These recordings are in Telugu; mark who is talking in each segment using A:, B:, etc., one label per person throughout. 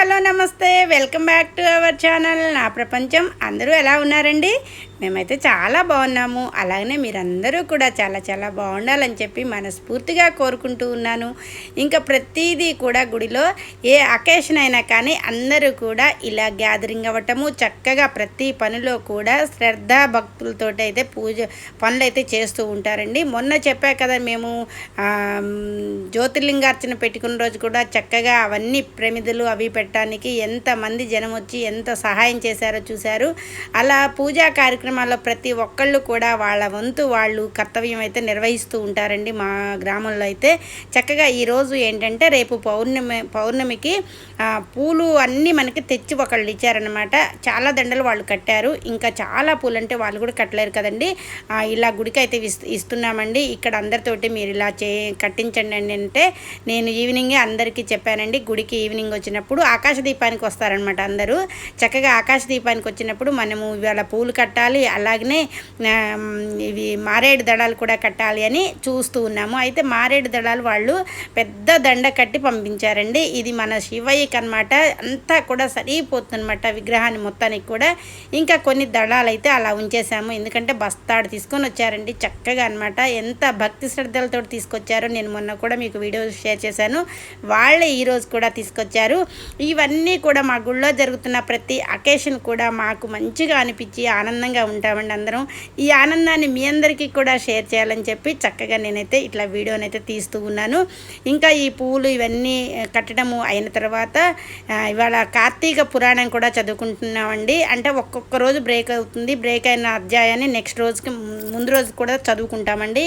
A: హలో నమస్తే, welcome back to our channel నా ప్రపంచం. అందరూ ఎలా ఉన్నారండి? మేమైతే చాలా బాగున్నాము. అలాగనే మీరందరూ కూడా చాలా చాలా బాగుండాలని చెప్పి మనస్ఫూర్తిగా కోరుకుంటూ ఉన్నాను. ఇంకా ప్రతిదీ కూడా గుడిలో ఏ అకేషన్ అయినా కానీ అందరూ కూడా ఇలా గ్యాదరింగ్ అవ్వటము, చక్కగా ప్రతి పనిలో కూడా శ్రద్ధ భక్తులతో అయితే పనులు అయితే చేస్తూ ఉంటారండి. మొన్న చెప్పా కదా, మేము జ్యోతిర్లింగార్చన పెట్టుకున్న రోజు కూడా చక్కగా అవన్నీ ప్రమిదలు అవి పెట్టడానికి ఎంతమంది జనం వచ్చి ఎంత సహాయం చేశారో చూశారు. అలా పూజా కార్యక్రమాల్లో ప్రతి ఒక్కళ్ళు కూడా వాళ్ళ వంతు వాళ్ళు కర్తవ్యం అయితే నిర్వహిస్తూ ఉంటారండి. మా గ్రామంలో అయితే చక్కగా ఈరోజు ఏంటంటే, రేపు పౌర్ణమికి పూలు అన్నీ మనకి తెచ్చి ఒకళ్ళు ఇచ్చారనమాట. చాలా దండలు వాళ్ళు కట్టారు. ఇంకా చాలా పూలు అంటే వాళ్ళు కూడా కట్టలేరు కదండి. ఇలా గుడికి అయితే ఇస్తున్నామండి. ఇక్కడ అందరితోటి మీరు ఇలా కట్టించండి అంటే నేను ఈవినింగే అందరికీ చెప్పానండి. గుడికి ఈవినింగ్ వచ్చినప్పుడు ఆకాశ దీపానికి వస్తారనమాట అందరూ. చక్కగా ఆకాశ దీపానికి వచ్చినప్పుడు మనము ఇవాళ పూలు కట్టాలి, అలాగనే ఇవి మారేడు దళాలు కూడా కట్టాలి అని చూస్తూ ఉన్నాము. అయితే మారేడు దళాలు వాళ్ళు పెద్ద దండ కట్టి పంపించారండి. ఇది మన శివయ్యకి అనమాట. అంతా కూడా సరిపోతుందన్నమాట విగ్రహాన్ని మొత్తానికి కూడా. ఇంకా కొన్ని దళాలు అయితే అలా ఉంచేసాము, ఎందుకంటే బస్తాడు తీసుకొని వచ్చారండి చక్కగా అనమాట. ఎంత భక్తి శ్రద్ధలతో తీసుకొచ్చారో నేను మొన్న కూడా మీకు వీడియో షేర్ చేశాను. వాళ్ళే ఈరోజు కూడా తీసుకొచ్చారు. ఇవన్నీ కూడా మా గుళ్ళో జరుగుతున్న ప్రతి అకేషన్ కూడా మాకు మంచిగా అనిపించి ఆనందంగా ఉంటామండి అందరం. ఈ ఆనందాన్ని మీ అందరికీ కూడా షేర్ చేయాలని చెప్పి చక్కగా నేనైతే ఇట్లా వీడియోనైతే తీస్తూ ఉన్నాను. ఇంకా ఈ పూలు ఇవన్నీ కట్టడము అయిన తర్వాత ఇవాళ కార్తీక పురాణం కూడా చదువుకుంటున్నామండి. అంటే ఒక్కొక్క రోజు బ్రేక్ అవుతుంది. బ్రేక్ అయిన అధ్యాయాన్ని నెక్స్ట్ రోజుకి ముందు రోజు కూడా చదువుకుంటామండి.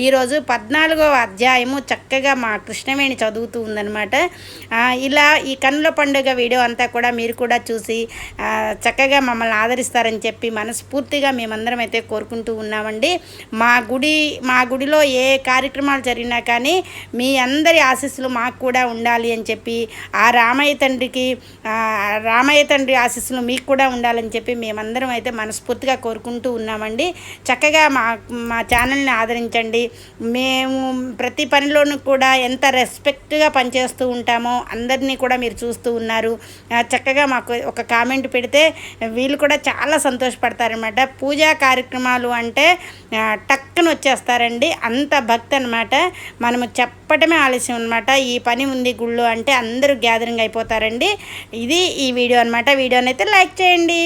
A: ఈరోజు 14వ అధ్యాయము చక్కగా మా కృష్ణవేణి చదువుతూ ఉందన్నమాట. ఇలా ఈ కన్నుల పండుగ వీడియో అంతా కూడా మీరు కూడా చూసి చక్కగా మమ్మల్ని ఆదరిస్తారని చెప్పి మనస్ఫూర్తిగా మేమందరం అయితే కోరుకుంటూ ఉన్నామండి. మా గుడిలో ఏ కార్యక్రమాలు జరిగినా కానీ మీ అందరి ఆశీస్సులు మాకు కూడా ఉండాలి అని చెప్పి, ఆ రామయ్య తండ్రి ఆశీస్సులు మీకు కూడా ఉండాలని చెప్పి మేమందరం అయితే మనస్ఫూర్తిగా కోరుకుంటూ ఉన్నామండి. చక్కగా మా ఛానల్ని ఆదరించండి. మేము ప్రతి పనిలోనూ కూడా ఎంత రెస్పెక్ట్గా పనిచేస్తూ ఉంటామో అందరినీ కూడా మీరు చూస్తూ ఉన్నారు. చక్కగా మాకు ఒక కామెంట్ పెడితే వీళ్ళు కూడా చాలా సంతోషపడతారనమాట. పూజా కార్యక్రమాలు అంటే టక్కున వచ్చేస్తారండి, అంత భక్తి అనమాట. మనము చెప్పటమే ఆలస్యం అనమాట. ఈ పని ఉంది గుళ్ళో అంటే అందరూ గ్యాదరింగ్ అయిపోతారండి. ఇది ఈ వీడియో అనమాట. వీడియోనైతే లైక్ చేయండి.